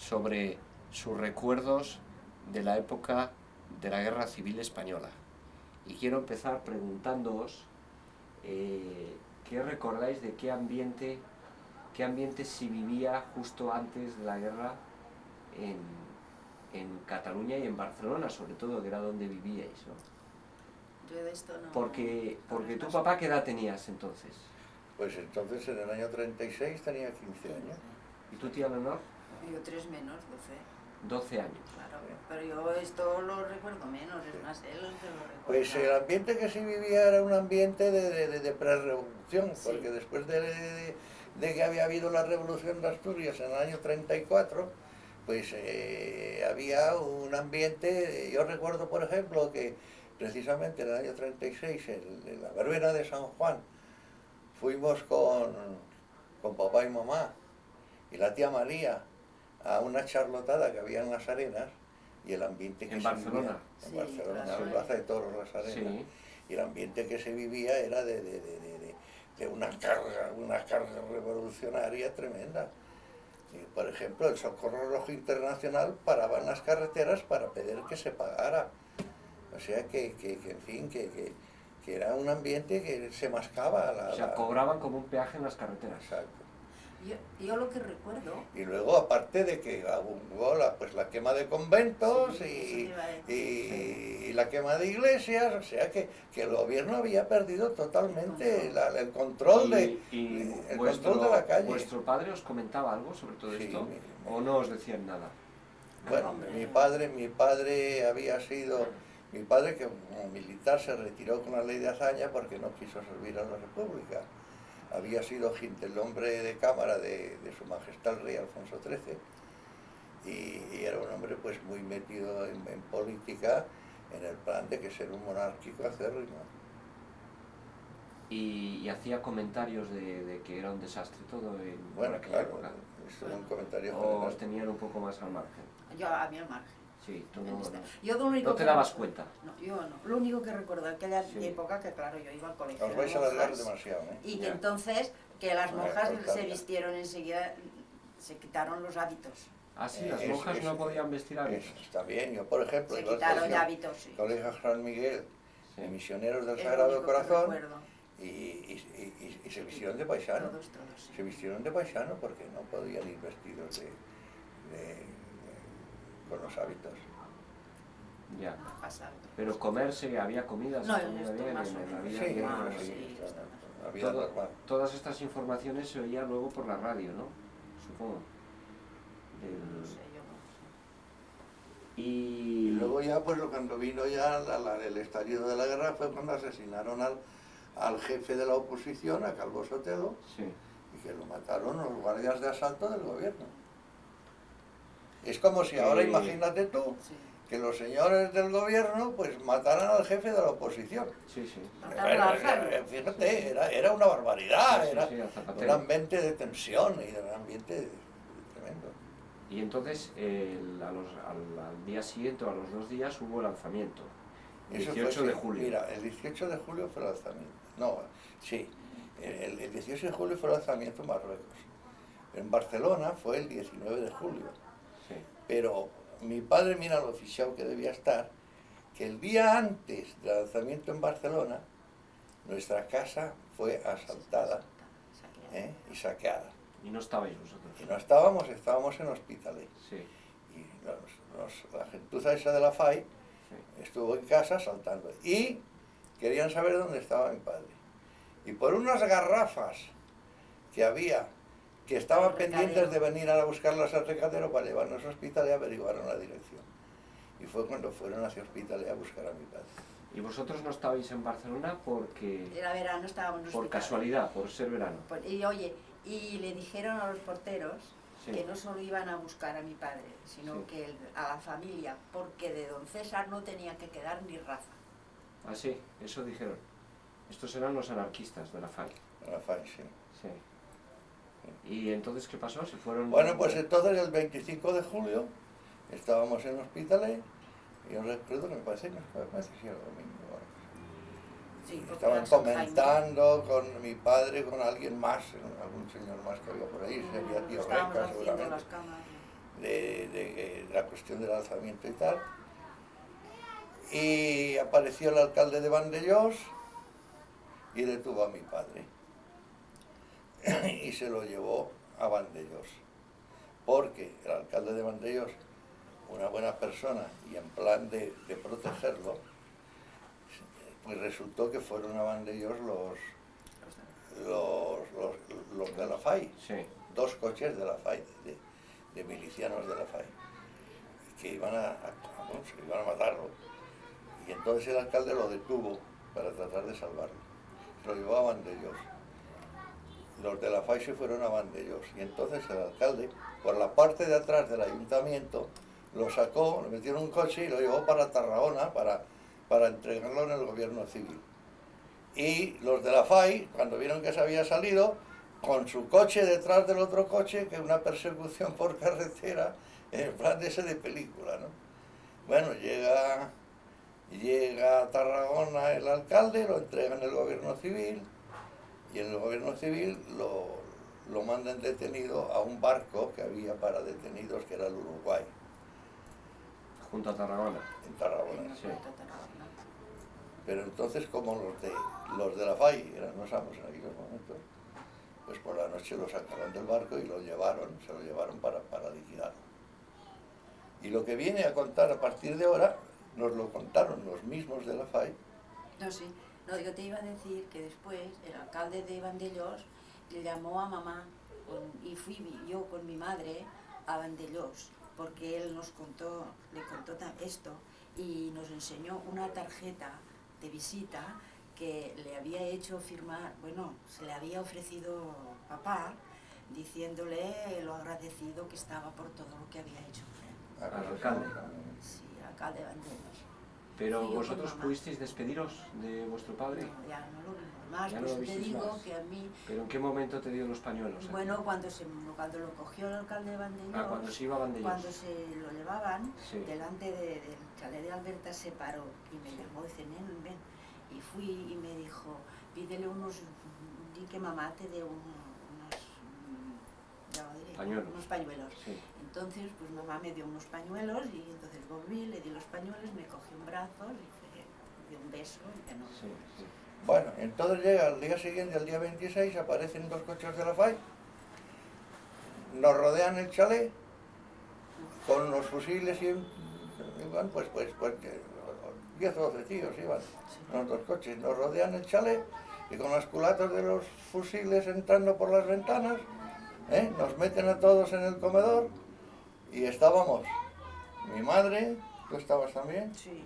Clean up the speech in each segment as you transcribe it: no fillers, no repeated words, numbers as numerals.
sobre sus recuerdos de la época de la Guerra Civil Española. Y quiero empezar preguntándoos qué recordáis de qué ambiente se vivía justo antes de la guerra en Cataluña y en Barcelona, sobre todo, que era donde vivíais, ¿no? Yo de esto no... Porque tu papá, ¿qué edad tenías entonces? Pues entonces en el año 36 tenía 15 años. ¿Y tú, tía Leonor? Yo 3 menos, 12 años. claro. Pero yo esto lo recuerdo menos, es más él el que lo recuerda. Pues el ambiente que se vivía era un ambiente de pre-revolución, Sí. porque después de que había habido la revolución de Asturias en el año 34, pues había un ambiente. Yo recuerdo, por ejemplo, que precisamente en el año 36, en la verbena de San Juan, fuimos con papá y mamá y la tía María a una charlotada que había en las Arenas, y el ambiente que ¿En se Barcelona? vivía en Sí, Barcelona, claro. en Plaza de Toros, las Arenas, Sí. y el ambiente que se vivía era de una carga revolucionaria tremenda. Y, por ejemplo, el Socorro Rojo Internacional paraba en las carreteras para pedir que se pagara. O sea que en fin, que era un ambiente que se mascaba. O sea, cobraban como un peaje en las carreteras. Exacto. Yo lo que recuerdo... Y luego, aparte de que hubo la quema de conventos, Sí, eso te iba a decir. y la quema de iglesias, o sea que el gobierno había perdido totalmente el control de la calle. ¿Vuestro padre os comentaba algo sobre todo Sí, esto? ¿O no os decían nada? Bueno, Hombre. mi padre había sido... Mi padre, que como militar se retiró con la ley de hazaña porque no quiso servir a la República. Había sido gentilhombre de cámara de Su Majestad el Rey Alfonso XIII, y era un hombre pues muy metido en política, en el plan de que ser un monárquico acérrimo. Y hacía comentarios de que era un desastre todo en Bueno, aquella claro, época. es un comentario ¿O general. os tenían un poco más al margen? Yo a mí al margen. Sí, tú En no, esta- no. Yo lo único ¿No te que dabas recuerdo- cuenta? No, yo no. Lo único que recuerdo de aquella Sí. época, que claro, yo iba al colegio Os de vais a alargar monjas, demasiado, ¿eh? y que Ya. entonces que las Voy a monjas cortarla. se vistieron enseguida, se quitaron los hábitos. Ah, sí, las Eso, monjas no eso, podían vestir hábitos. Eso está bien. Yo, por ejemplo, Se iba al quitaron colegio- ya hábitos, sí. Colegio San Miguel, Sí. de Misioneros del Es lo Sagrado único que Corazón, recuerdo. y se vistieron de paisano. Todos, sí. Se vistieron de paisano porque no podían ir vestidos con los hábitos. Ya. Pasado. Pero comerse, había comida, se No, comía esto bien, más o en la menos. vida Sí, bien, Ah, ¿no? sí, está la vida normal. Todas estas informaciones se oían luego por la radio, ¿no? Supongo. No sé, yo no sé. Y Y luego ya, pues cuando vino ya el estallido de la guerra, fue cuando asesinaron al jefe de la oposición, a Calvo Sotelo, sí. y que lo mataron los guardias de asalto del gobierno. Es como si ahora, imagínate tú, Sí. que los señores del gobierno pues mataran al jefe de la oposición. Sí, sí. Mataron a Alfaro. Fíjate, era una barbaridad, Sí, sí, era sí, a un Zapatero. ambiente de tensión y un ambiente tremendo. Y entonces, al día siguiente o a los 2 días hubo lanzamiento. Eso 18 fue, de sí, julio. Mira, el 18 de julio fue el lanzamiento. No, sí, el 18 de julio fue el lanzamiento en Marruecos. En Barcelona fue el 19 de julio. Sí. Pero mi padre, mira lo oficial que debía estar, que el día antes del lanzamiento en Barcelona, nuestra casa fue asaltada y saqueada. Y no estabais vosotros. Y no estábamos en Hospitalet. Sí, Y la gentuza esa de la FAI sí. estuvo en casa saltando. Y querían saber dónde estaba mi padre. Y por unas garrafas que había, que estaban Al recadero. pendientes de venir a buscarlas al recadero para llevarnos a Hospitalet, averiguaron la dirección. Y fue cuando fueron hacia Hospitalet a buscar a mi padre. Y vosotros no estabais en Barcelona porque... Era verano, estábamos en por hospital. casualidad, por ser verano. Y oye, y le dijeron a los porteros Sí. que no solo iban a buscar a mi padre, sino Sí. que a la familia, porque de don César no tenía que quedar ni raza. Ah, sí, eso dijeron. Estos eran los anarquistas de la FAI. La FAI, sí. Sí. ¿Y entonces qué pasó? ¿Se fueron...? Bueno, pues entonces el 25 de julio estábamos en Hospitalet, y yo recuerdo que me parece que sí, era domingo. Sí, porque Estaban era San Jaime. comentando con mi padre, con alguien más, algún señor más que había por ahí, sería tío Estábamos Reca haciendo seguramente. las camas. de la cuestión del alzamiento y tal. Y apareció el alcalde de Vandellós y detuvo a mi padre y se lo llevó a Vandellós, porque el alcalde de Vandellós, una buena persona y en plan de protegerlo, pues resultó que fueron a Vandellós los de la FAI, Sí. 2 coches de la FAI, de milicianos de la FAI, que iban iban a matarlo. Y entonces el alcalde lo detuvo para tratar de salvarlo. Se lo llevó a Vandellós. Los de la FAI se fueron a Vandellós. Y entonces el alcalde, por la parte de atrás del ayuntamiento, lo sacó, lo metió en un coche y lo llevó para Tarragona para entregarlo en el gobierno civil. Y los de la FAI, cuando vieron que se había salido, con su coche detrás del otro coche, que es una persecución por carretera, en plan de ese de película, ¿no? Bueno, llega a Tarragona el alcalde, lo entrega en el gobierno civil, y en el gobierno civil lo mandan detenido a un barco que había para detenidos, que era el Uruguay, Junto a Tarragona. en Tarragona. Sí. Pero entonces, como los de la FAI eran los amos en aquellos momentos, pues por la noche lo sacaron del barco y se lo llevaron para liquidarlo. Y lo que viene a contar a partir de ahora, nos lo contaron los mismos de la FAI. No, sí. No, yo te iba a decir que después el alcalde de Vandellós le llamó a mamá y fui yo con mi madre a Vandellós, porque él le contó esto y nos enseñó una tarjeta de visita que le había hecho firmar, bueno, se le había ofrecido papá, diciéndole lo agradecido que estaba por todo lo que había hecho por él. Al alcalde. Sí, al alcalde de Vandellós. Pero Fui yo con vosotros mamá. pudisteis despediros de vuestro padre. No, ya no lo vimos más, Ya no pues lo te visteis digo más. que a mí, ¿Pero en qué momento te dio los pañuelos? bueno, cuando lo cogió el alcalde de Vandellós, Cuando se iba a Vandellós. cuando se lo llevaban, Sí. delante del chalet de Alberta se paró y me llamó, dice, nen, ven. Y fui y me dijo, pídele di que mamá te dé ya lo diré, Pañuelos. unos pañuelos. Sí. Entonces, pues mamá me dio unos pañuelos y entonces volví, le di los pañuelos, me cogió en brazos y me dio un beso y ya no. Sí, sí. Bueno, entonces llega el día siguiente, el día 26, aparecen 2 coches de la FAI, nos rodean el chalet con los fusiles y iban, pues 10 o 12 tíos iban, los 2 coches, nos rodean el chalet y con las culatas de los fusiles entrando por las ventanas, nos meten a todos en el comedor y estábamos mi madre, tú estabas también. Sí,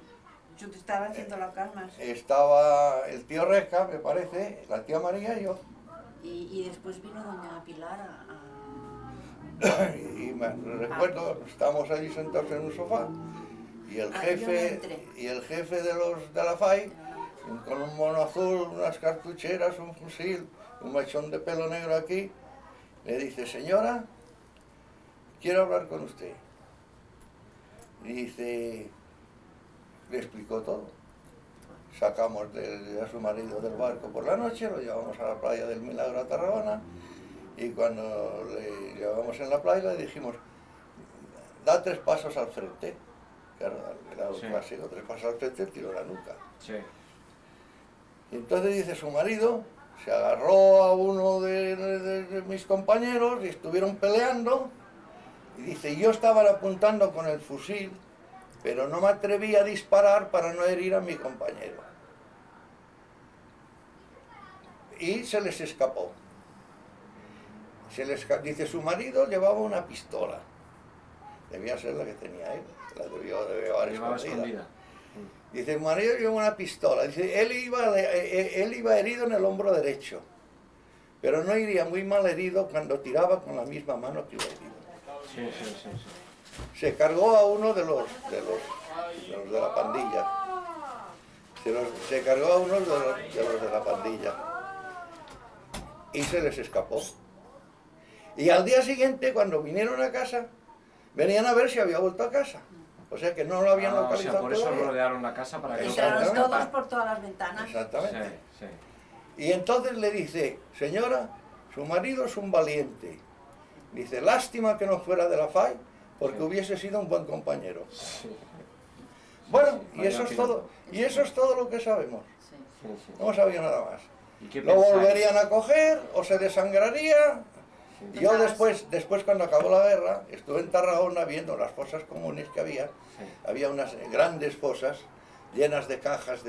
yo te estaba haciendo la calma. Estaba el tío Resca, me parece, la tía María y yo. Y después vino doña Pilar Y me recuerdo, estábamos allí sentados en un sofá y el yo no jefe entré. de la FAI, con un mono azul, unas cartucheras, un fusil, un mechón de pelo negro aquí, le dice, señora, quiero hablar con usted. Y dice, le explicó todo. Sacamos a su marido del barco por la noche, lo llevamos a la playa del Milagro a Tarragona y cuando le llevamos en la playa le dijimos, da 3 pasos al frente. Claro, era un clásico, 3 pasos al frente, tiró la nuca. Sí. Y entonces dice su marido, se agarró a uno de mis compañeros y estuvieron peleando y dice, yo estaba apuntando con el fusil, pero no me atreví a disparar para no herir a mi compañero. Y se les escapó. Dice, su marido llevaba una pistola. Debía ser la que tenía él, la debió haber Llevaba escondida. escondida. Dice, el marido llevaba una pistola. Dice, él iba herido en el hombro derecho, pero no iría muy mal herido cuando tiraba con la misma mano que iba herido. Sí, sí, sí, sí. Se cargó a uno de los de la pandilla. Se cargó a uno de los de la pandilla. Y se les escapó. Y al día siguiente, cuando vinieron a casa, venían a ver si había vuelto a casa. O sea que no lo habían O sea, localizado por eso todavía. rodearon la casa para que no Entraron se Exactamente. todos por todas las ventanas. Exactamente. Sí, sí. Y entonces le dice, señora, su marido es un valiente. Dice, lástima que no fuera de la FAI, porque Sí. hubiese sido un buen compañero. Sí. Bueno, Sí, y vaya eso es piropo. todo, y eso es todo lo que sabemos. Sí. Sí, sí. No hemos sabido nada más. ¿Y qué Lo pensáis? volverían a coger o se desangraría. Sí. Yo después cuando acabó la guerra, estuve en Tarragona viendo las fosas comunes que había. Sí. Había unas grandes fosas llenas de cajas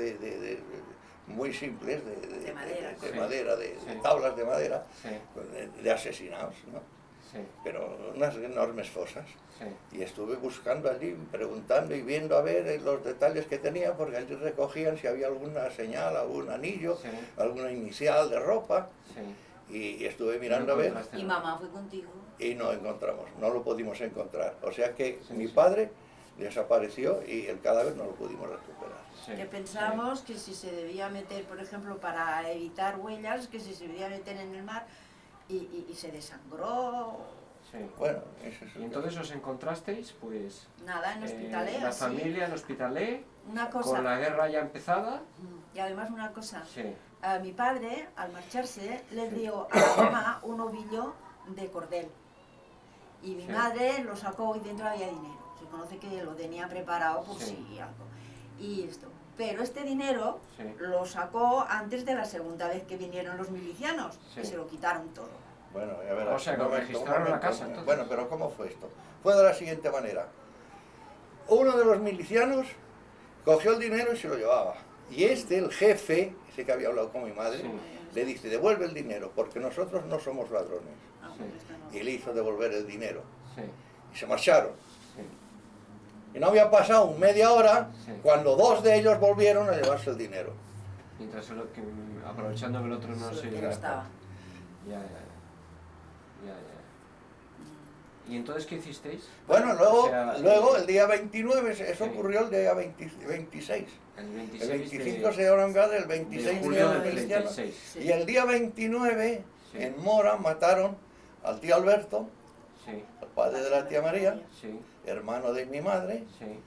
muy simples, De madera. de Sí. madera, de Sí. tablas de madera, Sí. de asesinados, ¿no? Sí. Pero unas enormes fosas. Sí. Y estuve buscando allí, preguntando y viendo a ver los detalles que tenía, porque allí recogían si había alguna señal, algún anillo, Sí. alguna inicial de ropa, Sí. y estuve No mirando a ver encontraste Y nada. mamá fue contigo. y no encontramos, no lo pudimos encontrar. O sea que Sí, mi sí. padre desapareció y el cadáver no lo pudimos recuperar. Sí. Que pensamos que si se debía meter, por ejemplo, para evitar huellas, que si se debía meter en el mar y se desangró. Sí. Bueno, eso es Y entonces os encontrasteis, pues, Nada, en Hospitalet, la así. familia en Hospitalet, Una cosa. con la guerra ya empezada. Y además una cosa. Sí. A mi padre, al marcharse, le Sí. dio a la mamá un ovillo de cordel. Y mi Sí. madre lo sacó y dentro había dinero. Se conoce que lo tenía preparado por Sí. si algo. Y esto. Pero este dinero Sí. lo sacó antes de la segunda vez que vinieron los milicianos, Sí. que se lo quitaron todo. Bueno, ya verás. O sea, que un os momento, registraron un la momento. casa, entonces. Bueno, pero ¿cómo fue esto? Fue de la siguiente manera. Uno de los milicianos cogió el dinero y se lo llevaba. Y este, el jefe, ese que había hablado con mi madre, Sí. le dice, devuelve el dinero, porque nosotros no somos ladrones. Ah, Sí. pues esto no. Y le hizo devolver el dinero. Sí. Y se marcharon. Sí. Y no había pasado media hora Sí. cuando dos de ellos volvieron a llevarse el dinero. Mientras aprovechando que el otro no Sí, se que no diera estaba. Ya, ya, ya, ya. ¿Y entonces qué hicisteis? Bueno, luego, O sea, luego el día 29, eso Sí. ocurrió el día 26. El El 26 25 de, se dieron gas, el de 26 julio vinieron del los milicianos. 36. Sí. Y el día 29, Sí. en Mora, mataron al tío Alberto, Sí, el padre de la tía María, sí, hermano de mi madre. sí.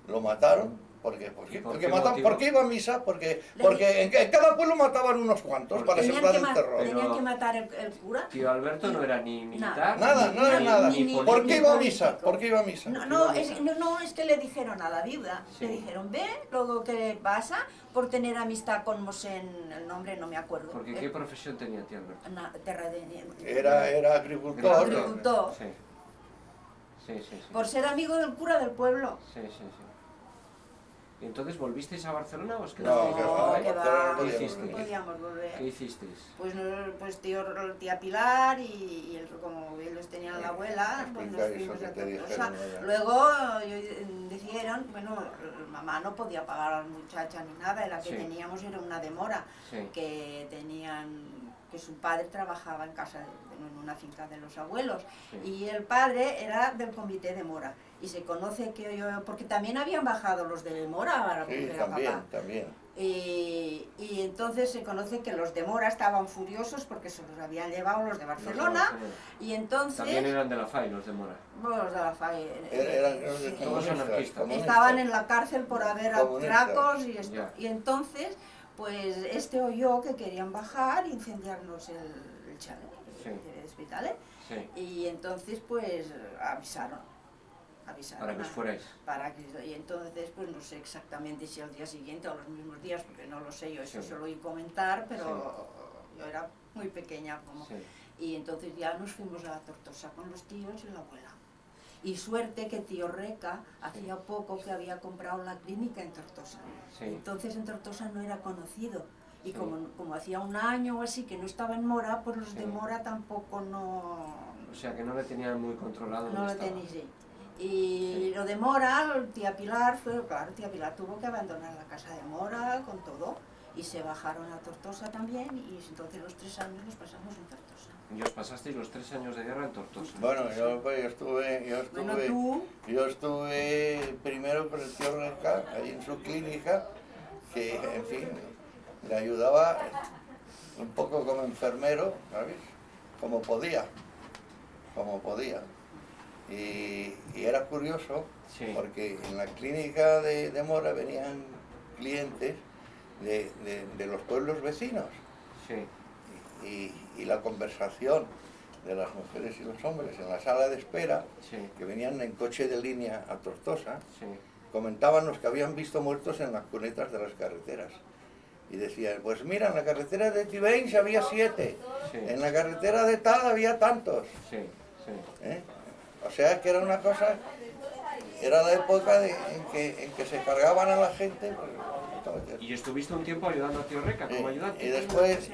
Lo mataron. ¿Por qué? ¿Y por qué Mataron, motivo? porque iba a misa, porque Le- en cada pueblo mataban unos cuantos Porque para tenían sembrar el ma- terror. Pero- tenían que matar el cura. Tío Alberto no era ni militar. Nada, ni- nada, ni- nada. ni Ni- ¿Por qué iba a político. misa? ¿Por qué iba a misa? No, Iba no, a es, misa. no, es que le dijeron a la viuda, Sí. le dijeron, ve, luego que le pasa por tener amistad con Mosén, el nombre no me acuerdo. Porque ¿qué profesión tenía tío Alberto? Terra de... Era agricultor. Agricultor. Sí. Sí, sí, sí. Por ser amigo del cura del pueblo. Sí, sí, sí. ¿Y entonces volvisteis a Barcelona o os No, quedasteis? que No, va, que pero va. no podíamos hiciste? venir. Podíamos volver. ¿Qué hicisteis? Pues, pues tía Pilar y como ellos tenían la abuela, pues nos Explica eso fuimos que a te Tortosa. dijeron allá. Luego dijeron, bueno, mamá no podía pagar a la muchacha ni nada, la que Sí. teníamos era una demora, Sí. que su padre trabajaba en casa, en una finca de los abuelos, Sí. y el padre era del comité de Mora. Y se conoce que porque también habían bajado los de Mora para Sí, coger a papá. también. Y entonces se conoce que los de Mora estaban furiosos porque se los habían llevado los de Barcelona. Y entonces, También eran de la FAI, los de Mora. bueno, los de la FAI, Eran Todos anarquistas. estaban en la cárcel por haber Comunistas. atracos y esto. Ya. Y entonces, pues oyó que querían bajar e incendiarnos el chalet, Sí. el hospital, Sí. y entonces pues avisaron Para que os fuerais. y entonces pues no sé exactamente si al día siguiente o los mismos días, porque no lo sé, yo eso Sí. solo oí comentar, pero yo era muy pequeña como. Sí. Y entonces ya nos fuimos a Tortosa con los tíos y la abuela. Y suerte que tío Reca hacía poco que había comprado la clínica en Tortosa. Sí. Entonces en Tortosa no era conocido. Y Sí. como hacía un año o así que no estaba en Mora, pues los de Sí. Mora tampoco no, O sea que no le tenían muy controlado. no dónde lo estaba. tenéis. Sí. Y Sí. lo de Mora, tía Pilar, tía Pilar tuvo que abandonar la casa de Mora con todo. Y se bajaron a Tortosa también. Y entonces los 3 años los pasamos en Tortosa. Y os pasasteis los 3 años de guerra en Tortosa. Bueno, yo estuve Bueno, tú, Yo estuve primero con el tío Reca, ahí en su clínica, que, en fin, le ayudaba un poco como enfermero, ¿sabes? Como podía. Y era curioso, Sí. porque en la clínica de Mora venían clientes de los pueblos vecinos. Sí. Y la conversación de las mujeres y los hombres en la sala de espera, sí, que venían en coche de línea a Tortosa, sí, comentaban los que habían visto muertos en las cunetas de las carreteras. Y decían, pues mira, en la carretera de Tivenys había 7, sí, en la carretera de tal había tantos. sí, sí. ¿Eh? O sea que era una cosa, era la época en que se cargaban a la gente. Pues, ¿Y estuviste un tiempo ayudando a Tío Reca como ayudante? y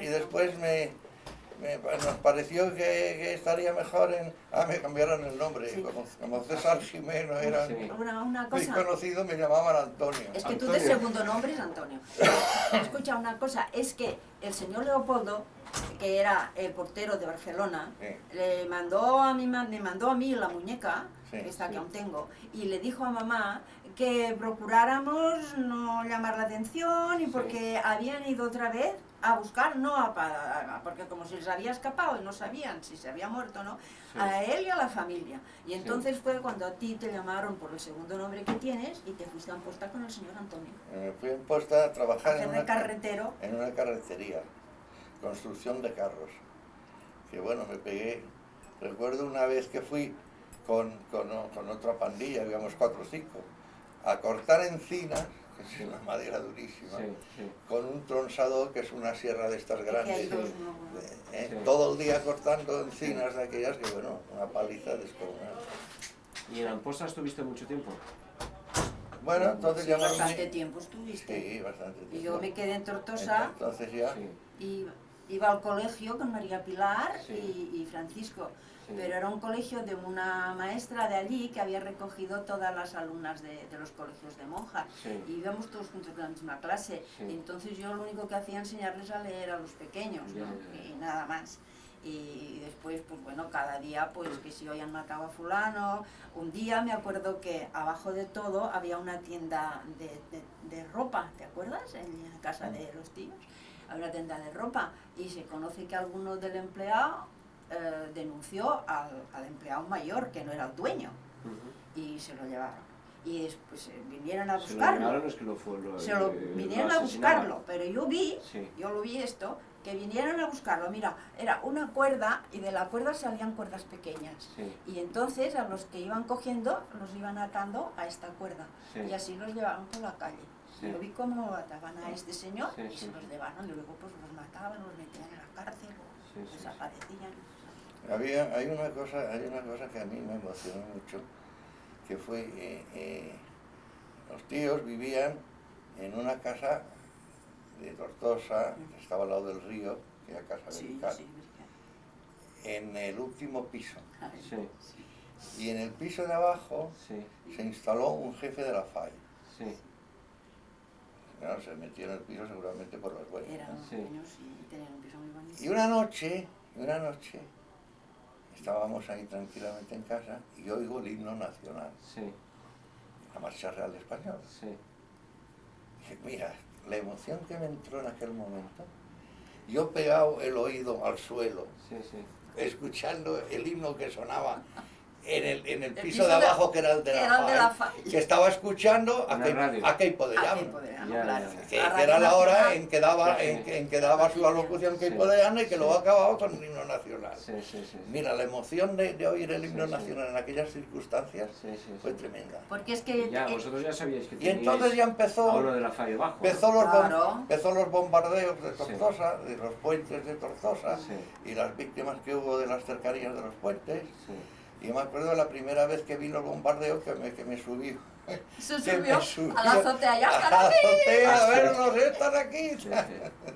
después nos pareció que estaría mejor en... me cambiaron el nombre, Sí. como César Jimeno era Sí. Una muy cosa, conocido, me llamaban Antonio. es que tú Antonio. de segundo nombre es Antonio. Escucha una cosa, es que el señor Leopoldo, que era el portero de Barcelona, Sí. me mandó a mí la muñeca, Sí. esta que Sí. aún tengo, y le dijo a mamá que procuráramos no llamar la atención y Sí. porque habían ido otra vez a buscar, porque como se les había escapado y no sabían si se había muerto o no, Sí. a él y a la familia. Y entonces fue cuando a ti te llamaron por el segundo nombre que tienes y te fuiste a postar con el señor Antonio. Me fui en posta a trabajar Hacer de carretero. en una carretería, construcción de carros. Que bueno, me pegué. Recuerdo una vez que fui con otra pandilla, íbamos 4 o 5, a cortar encinas, que es una madera durísima, Sí, sí. con un tronsador que es una sierra de estas Que hay grandes. dos, Sí. ¿no? Sí. Todo el día cortando encinas de aquellas que bueno, una paliza descomunal. ¿Y en Amposta estuviste mucho tiempo? Bueno, entonces Sí, ya bastante tiempo estuviste. Sí, bastante tiempo. Y yo me quedé en Tortosa Entonces ya... Sí, y iba al colegio con María Pilar Sí. y Francisco. sí. Pero era un colegio de una maestra de allí que había recogido todas las alumnas de los colegios de monjas. Sí. Y íbamos todos juntos en la misma clase. Sí. Y entonces yo lo único que hacía era enseñarles a leer a los pequeños, Ya, ¿no? ya, ya. Y nada más. Y después, pues bueno, cada día, pues que si hoy han matado a fulano. Un día me acuerdo que abajo de todo había una tienda de ropa, ¿te acuerdas? En la casa de los tíos. Había una tienda de ropa y se conoce que alguno del empleado denunció al empleado mayor, que no era el dueño, Ujú. y se lo llevaron. Y después vinieron a Se lo buscarlo. llevaron, es que lo fue, Vinieron a asesinaron. buscarlo, pero yo Sí. lo vi esto, que vinieron a buscarlo. Mira, era una cuerda y de la cuerda salían cuerdas pequeñas. Sí. Y entonces a los que iban cogiendo los iban atando a esta cuerda. Sí. Y así los llevaron por la calle. Sí. Yo vi cómo ataban a este señor Sí, y sí, se los sí. llevaron y luego pues los mataban, los metían en la cárcel, Sí, sí, sí. desaparecían. Hay una cosa que a mí me emocionó mucho, que fue, los tíos vivían en una casa de Tortosa, que estaba al lado del río, que era casa Sí, vertical, sí, en el último piso. Sí, Y en el piso de abajo sí, se instaló un jefe de la FAI. sí. Claro, se metió en el piso seguramente por las buenas. eran ¿no? unos Sí. niños y tenían un piso muy bonito. Y una noche, estábamos ahí tranquilamente en casa y oigo el himno nacional, Sí, la marcha real española. sí, Dije, mira, la emoción que me entró en aquel momento, yo pegado el oído al suelo, sí, sí. escuchando el himno que sonaba en el piso piso de de- abajo, que era el de que era el de la la FAI, FAI. que estaba escuchando En la radio. aquel poder Ah, llamar. Ya, claro. ya, ya. Que La era Radio la hora Nacional. en que daba, Sí, sí. en que daba su alocución que Sí. podían y que Sí. luego acababa con el himno nacional. Sí, sí, sí. Mira, la emoción de oír el himno Sí, sí. nacional en aquellas circunstancias Sí, sí, fue sí. tremenda. Porque es que Ya, vosotros ya sabíais que Y teníais entonces ya a uno de la FAI debajo, ¿no? Claro. empezó los bombardeos de Sí. Tortosa, de los puentes de Tortosa, Sí, y las víctimas que hubo de las cercanías de los puentes. sí. Y me acuerdo la primera vez que vino el bombardeo que me subí. se que me subió subió a la azotea, ya a están la aquí. azotea, a Hasta- verlos, están aquí. Sí, sí.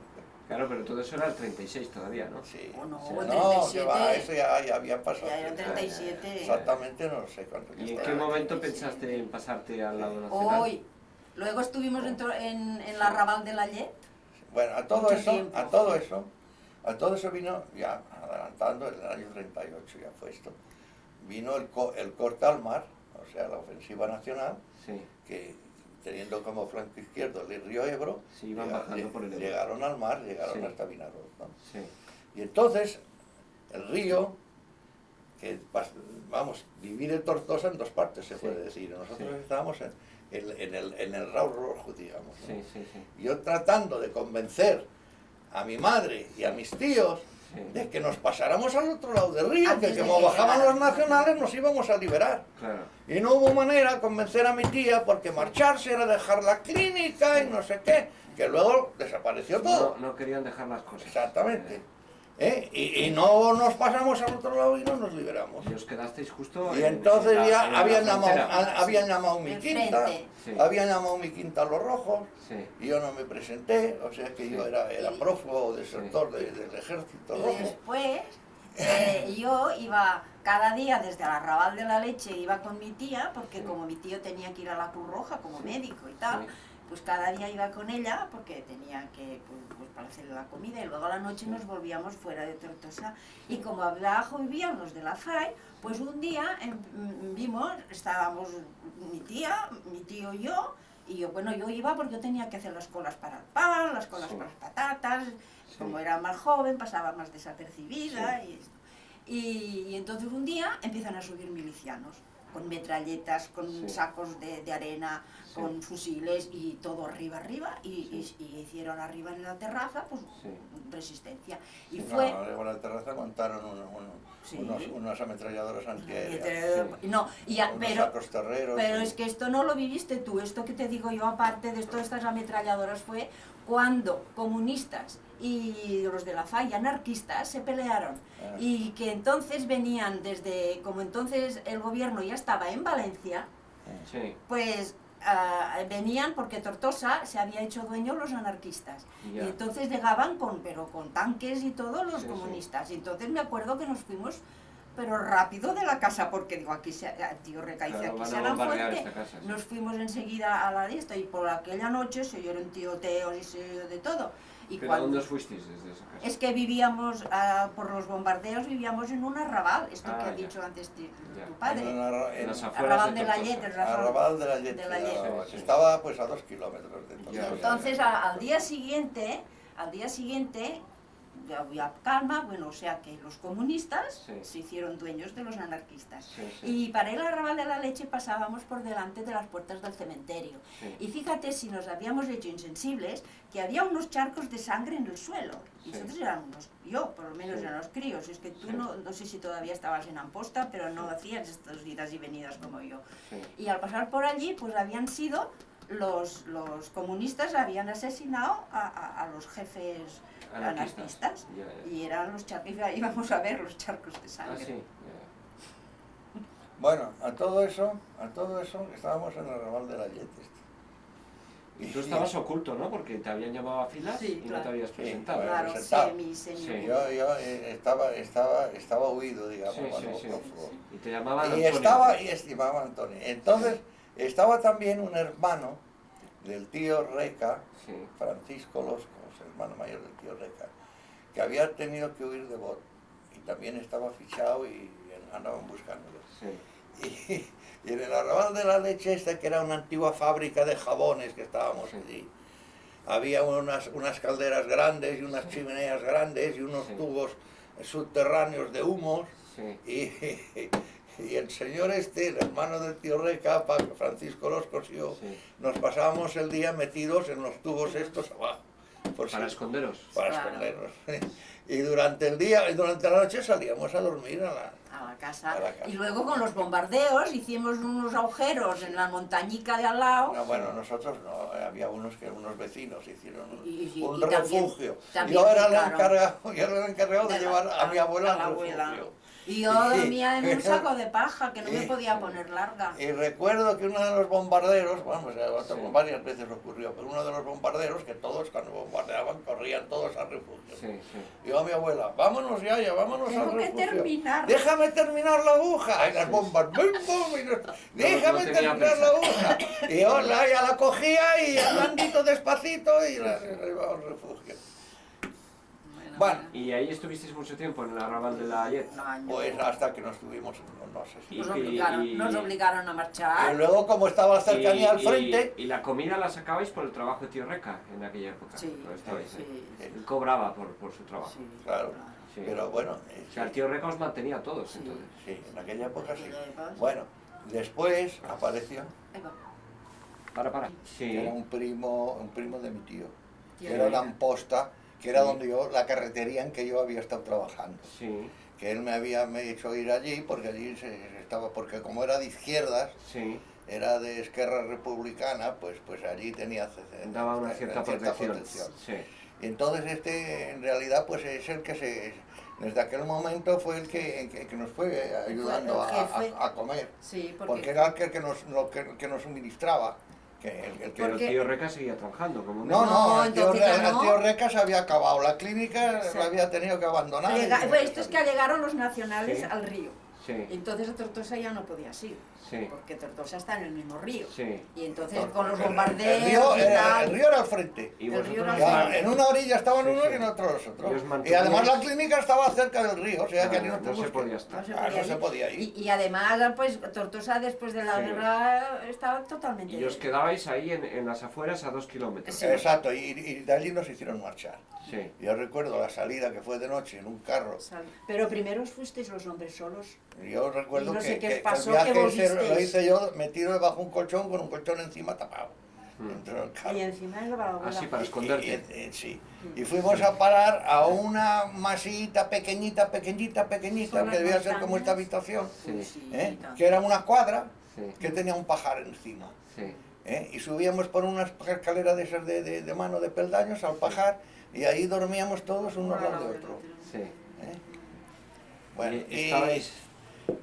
Claro, pero todo eso era el 36 todavía, ¿no? Sí. Oh, no, Sí. el No, que 37. va, eso ya había pasado. Ya era el Ya, 37. Exactamente no sé cuánto. ¿Y en estaba. qué momento 37. pensaste en pasarte al lado nacional? Hoy. Luego estuvimos en la Raval de la Llet. Bueno, a todo Mucho eso, tiempo. a todo eso vino, ya adelantando, en el año 38 ya fue esto, vino el corte al mar, o sea, la ofensiva nacional, Sí, que teniendo como flanco izquierdo el río Ebro, sí, iban bajando por el Ebro. llegaron al mar, llegaron Sí. hasta Vinaròs, ¿no? Sí, Y entonces, el río, que vamos, divide Tortosa en dos partes, se Sí. puede decir. Nosotros Sí. estábamos en el Rao Rojo, digamos, ¿no? sí, sí, sí. Yo tratando de convencer a mi madre y a mis tíos de que nos pasáramos al otro lado del río, Antes que de como que bajaban los llegaran. nacionales nos íbamos a liberar. Claro. Y no hubo manera de convencer a mi tía porque marcharse era dejar la clínica y no sé qué, que luego desapareció todo. No querían dejar las cosas. Exactamente. Y no nos pasamos al otro lado y no nos liberamos. Y os quedasteis justo Y en entonces la- ya en la habían frontera. llamado mi quinta, Enfrente. Sí. habían llamado mi quinta a los rojos, Sí. y yo no me presenté, o sea que yo era prófugo, desertor del ejército Y rojo. después yo iba cada día desde el Arrabal de la Leche, iba con mi tía, porque Sí. como mi tío tenía que ir a la Cruz Roja como médico y tal, Sí. pues cada día iba con ella porque tenía que, pues, para hacerle la comida, y luego a la noche nos volvíamos fuera de Tortosa. Y como abajo vivían los de la FAI, pues un día estábamos mi tía, mi tío y yo, bueno, yo iba porque yo tenía que hacer las colas para el pan, las colas Sí. para las patatas, Sí. como era más joven pasaba más desapercibida, y entonces un día empiezan a subir milicianos con metralletas, con Sí. sacos de arena, Sí. con fusiles y todo arriba, Sí. y hicieron arriba en la terraza, pues Sí. resistencia. Y Sí, fue... no, luego en la terraza montaron Sí. unas ametralladoras antiaéreas, No, unos sacos terreros. pero y- es que esto no lo viviste tú, esto que te digo yo, aparte de esto, estas ametralladoras, fue cuando comunistas y los de la FAI, anarquistas, se pelearon. Ah. Y que entonces venían como entonces el gobierno ya estaba en Valencia, Sí. pues venían porque Tortosa se había hecho dueño los anarquistas. Ya. Y entonces llegaban pero con tanques y todo los Sí, sí. comunistas. Y entonces me acuerdo que nos fuimos, pero rápido de la casa, porque digo, tío Recaice, Claro, aquí van a serán bombardear fuerte. esta casa, sí. Nos fuimos enseguida a la de esta, y por aquella noche se oyeron tiroteos y se oyó de todo. Y ¿Pero a cuando... dónde os fuisteis desde esa casa? Es que vivíamos, por los bombardeos, vivíamos en un arrabal, esto que Ah, ha ya. dicho antes Ya. tu padre. En las un afueras Arrabal de de la Tortosa. Llet, el arrabal de la Llet, de la Llet. Sí, sí. estaba pues a 2 kilómetros de Ya, Tortosa. Entonces al día siguiente ya había calma, bueno, o sea que los comunistas Sí. se hicieron dueños de los anarquistas. Sí, sí. Y para ir al Arrabal de la Leche pasábamos por delante de las puertas del cementerio. Sí. Y fíjate si nos habíamos hecho insensibles, que había unos charcos de sangre en el suelo. Y Sí. nosotros éramos, yo por lo menos Sí. eran los críos, es que tú Sí. no sé si todavía estabas en Amposta, pero no Sí. hacías estas idas y venidas como yo. Sí. Y al pasar por allí, pues habían sido los comunistas, habían asesinado a los jefes anarquistas. Ya, ya. Y eran los charcos, íbamos a ver los charcos de Ah, sangre. sí. Bueno, a todo eso estábamos en el arrabal de la Llet. Y tú estabas oculto, ¿no? Porque te habían llamado a filas Sí, y no claro. te habías Sí, presentado. bueno. Claro, presentado. semi. Sí. Yo estaba huido, digamos, Sí, bueno, sí, sí. prófugo. Y te llamaban Y Antonio. estimaba a Antonio. Entonces, estaba también un hermano del tío Reca, Sí. Francisco Losco, el hermano mayor del tío Reca, que había tenido que huir de Bot. Y también estaba fichado y andaban buscándolo. Sí. Y en el arrabal de la Leche, que era una antigua fábrica de jabones que estábamos Sí. allí, había unas calderas grandes y unas chimeneas grandes y unos Sí. tubos subterráneos de humos. Sí. Y el señor el hermano del tío Reca, Francisco Loscos y yo, Sí. nos pasábamos el día metidos en los tubos estos abajo. Por Para si- esconderos. para Claro. escondernos. Y durante el día, durante la noche salíamos a dormir a la casa. A la casa. Y luego con los bombardeos hicimos unos agujeros en la montañica de al lado. No, bueno, nosotros no, había unos vecinos hicieron un Y también- refugio. también Yo era picaron. el encargado de llevar a mi abuela al refugio. Y yo dormía en un saco de paja que no me podía poner larga. Y recuerdo que uno de los bombarderos, vamos, Sí. varias veces ocurrió, pero uno de los bombarderos, que todos cuando bombardeaban corrían todos al refugio. Sí, sí. Y yo a mi abuela, vámonos ya, vámonos Tengo al que refugio. terminar. Déjame terminar la aguja. Y las bombas, ¡bum, bum! Déjame tenía terminar prisa. la aguja. Y yo ya la cogía y andandito despacito y la llevaba al refugio. Bueno, ¿Y ahí estuvisteis mucho tiempo en el arrabal de la Llet? Un año. pues hasta que nos tuvimos, no sé si. Y- Nos obligaron a marchar. Y luego, como estaba la cercanía al frente, y la comida la sacabais por el trabajo de tío Reca en aquella época. Sí, Lo estabais sí, ahí. sí. Él cobraba por su trabajo. Sí, claro. Sí. Pero bueno, O sea, el tío Reca os mantenía a todos, Sí. entonces. sí, en aquella época sí. Aquella época, sí. Bueno, después apareció, Ahí va. Para. que Sí. era un primo de mi tío, Tío que era de Reca. Amposta, que era Sí. donde yo, la carretería en que yo había estado trabajando. Sí, Que él me había hecho ir allí porque allí se estaba, porque como era de izquierdas, sí. era de Esquerra Republicana, pues allí tenía Daba una cierta protección. Sí, Y entonces en realidad, pues es el que desde aquel momento fue el que nos fue ayudando el jefe. a comer, Sí, porque era el que nos suministraba. El que- pero el Porque- tío Reca seguía trabajando, como no, No, el tío, entonces ya el no. tío Recas había acabado, la clínica Sí. la había tenido que abandonar. Pues esto es que llegaron los nacionales Sí. al río. Sí, Entonces a Tortosa ya no podías ir, sí, porque Tortosa está en el mismo río. sí. Y entonces Porque con los el bombardeos río y era, tal. el río era al frente. Y El vosotros río era os al Ya, man- frente. en una orilla estaban Sí, unos sí. y en otra los Y os otros. Y manteníais- además la clínica estaba cerca del río, o sea que Claro, allí nos no tuvimos se que- podía estar. No se Ah, podía no se ir. podía ir. Y además, pues Tortosa después de la Sí. guerra estaba totalmente... Y os quedabais ahí en las afueras a 2 kilómetros. Sí. Exacto, y de allí nos hicieron marchar. Sí. Yo recuerdo la salida que fue de noche en un carro. Pero primero os fuisteis los hombres solos. Yo recuerdo Y no sé que, qué que os pasó, el viaje que ese lo volvisteis. hice yo metido debajo de un colchón con un colchón encima tapado. Mm. Dentro del carro. Y encima es la Ah, sí, para esconderte. Sí. Y fuimos a parar a una masita pequeñita, pequeñita, pequeñita, Son que las debía ser como montañas. esta habitación, Sí. que era una cuadra Sí, que tenía un pajar encima. sí. Y subíamos por una escalera de esas de mano de peldaños al pajar y ahí dormíamos todos uno al lado de otro. Sí. ¿eh? Bueno, Y estabais...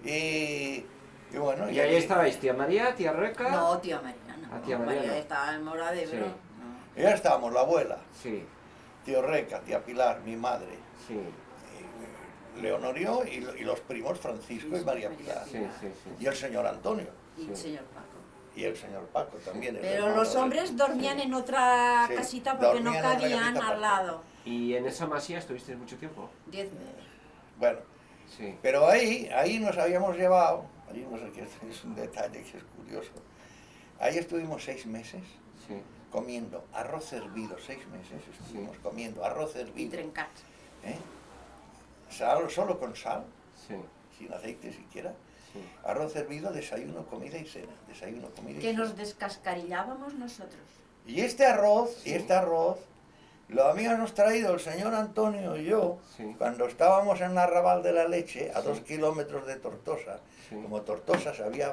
y bueno, Y ahí estabais tía María, tía Reca... No, tía María, no. Ah, tía María no. estaba en Mora de Ebro. Sí. y ya estábamos, la abuela, Sí, tío Reca, tía Pilar, mi madre, sí, Leonorio y los primos Francisco y María Pilar. sí, sí, sí. Y el señor Antonio Y el Sí. señor Paco. y el señor Paco también. el Pero hermano los de- hombres dormían en otra Sí, casita porque no dormían en otra cabían casita al aparte. lado. ¿Y en esa masía estuvisteis mucho tiempo? 10 Bueno, Sí. pero ahí nos habíamos llevado, ahí no sé qué, es un detalle que es curioso. Ahí estuvimos 6 meses Sí, comiendo arroz hervido, 6 meses estuvimos comiendo arroz y hervido, trencats. ¿eh? Solo con sal, sí, sin aceite siquiera, sí. arroz hervido, desayuno, comida y cena, desayuno, comida y Que cena. nos descascarillábamos nosotros. Y este arroz, Sí. lo habíamos traído el señor Antonio y yo Sí. cuando estábamos en Arrabal de la Leche, a Sí. 2 kilómetros de Tortosa. Sí. Como Tortosa se había